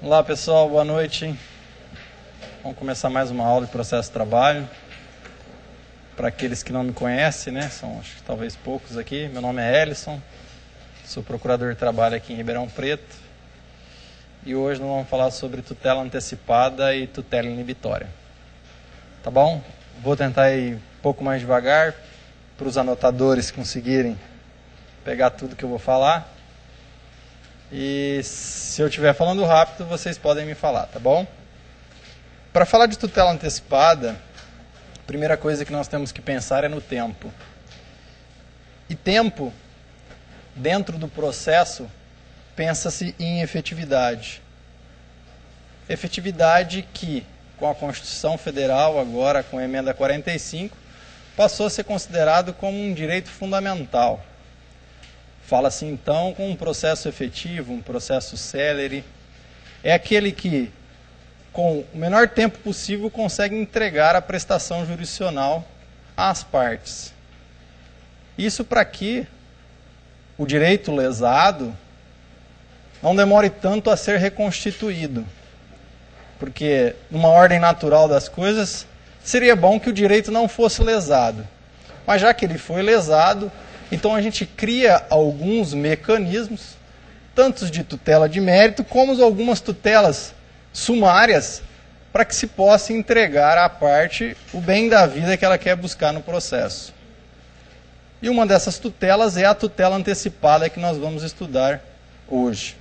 Olá pessoal, boa noite. Vamos começar mais uma aula de processo de trabalho. Para aqueles que não me conhecem, né, são acho que talvez poucos aqui, meu nome é Ellison, sou procurador de trabalho aqui em Ribeirão Preto e hoje nós vamos falar sobre tutela antecipada e tutela inibitória. Tá bom? Vou tentar ir um pouco mais devagar para os anotadores conseguirem pegar tudo que eu vou falar. E se eu estiver falando rápido, vocês podem me falar, tá bom? Para falar de tutela antecipada, a primeira coisa que nós temos que pensar é no tempo. E tempo, dentro do processo, pensa-se em efetividade. Efetividade que, com a Constituição Federal, agora com a Emenda 45, passou a ser considerado como um direito fundamental. Fala-se então com um processo efetivo, um processo célere. É aquele que, com o menor tempo possível, consegue entregar a prestação jurisdicional às partes. Isso para que o direito lesado não demore tanto a ser reconstituído. Porque, numa ordem natural das coisas, seria bom que o direito não fosse lesado. Mas já que ele foi lesado, então a gente cria alguns mecanismos, tanto de tutela de mérito, como algumas tutelas sumárias, para que se possa entregar à parte o bem da vida que ela quer buscar no processo. E uma dessas tutelas é a tutela antecipada que nós vamos estudar hoje.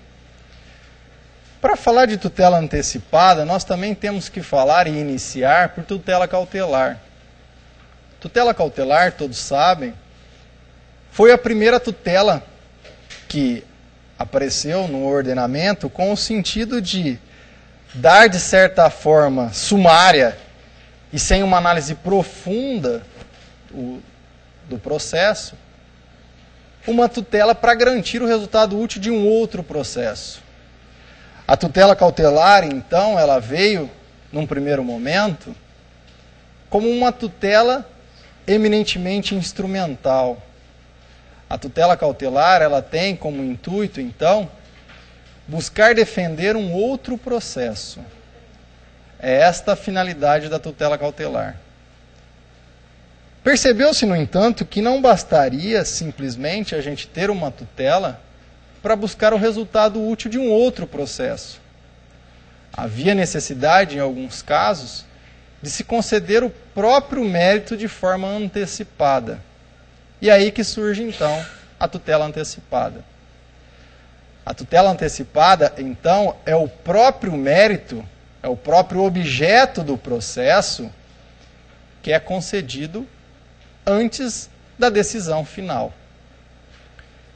Para falar de tutela antecipada, nós também temos que falar e iniciar por tutela cautelar. Tutela cautelar, todos sabem, foi a primeira tutela que apareceu no ordenamento com o sentido de dar, de certa forma, sumária e sem uma análise profunda do processo, uma tutela para garantir o resultado útil de um outro processo. A tutela cautelar, então, ela veio, num primeiro momento, como uma tutela eminentemente instrumental. A tutela cautelar, ela tem como intuito, então, buscar defender um outro processo. É esta a finalidade da tutela cautelar. Percebeu-se, no entanto, que não bastaria simplesmente a gente ter uma tutela para buscar o resultado útil de um outro processo. Havia necessidade, em alguns casos, de se conceder o próprio mérito de forma antecipada. E aí que surge, então, a tutela antecipada. A tutela antecipada, então, é o próprio mérito, é o próprio objeto do processo que é concedido antes da decisão final.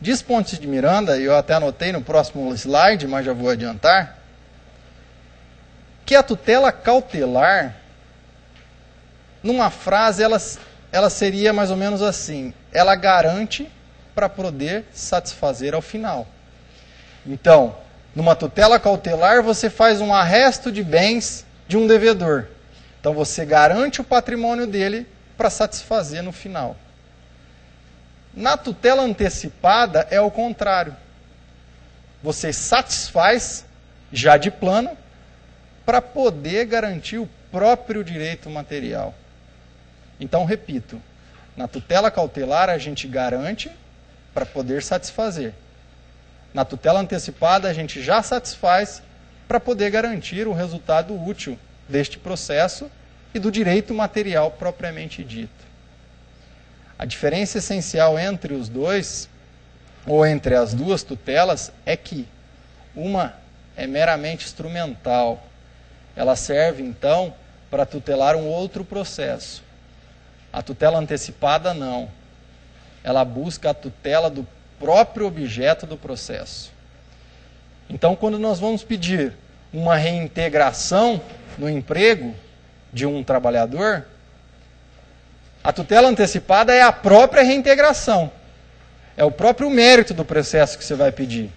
Diz Pontes de Miranda, e eu até anotei no próximo slide, mas já vou adiantar, que a tutela cautelar, numa frase, ela seria mais ou menos assim: ela garante para poder satisfazer ao final. Então, numa tutela cautelar, você faz um arresto de bens de um devedor. Então, você garante o patrimônio dele para satisfazer no final. Na tutela antecipada, é o contrário. Você satisfaz, já de plano, para poder garantir o próprio direito material. Então, repito, na tutela cautelar a gente garante para poder satisfazer. Na tutela antecipada a gente já satisfaz para poder garantir o resultado útil deste processo e do direito material propriamente dito. A diferença essencial entre os dois, ou entre as duas tutelas, é que uma é meramente instrumental. Ela serve, então, para tutelar um outro processo. A tutela antecipada, não. Ela busca a tutela do próprio objeto do processo. Então, quando nós vamos pedir uma reintegração no emprego de um trabalhador, a tutela antecipada é a própria reintegração. É o próprio mérito do processo que você vai pedir.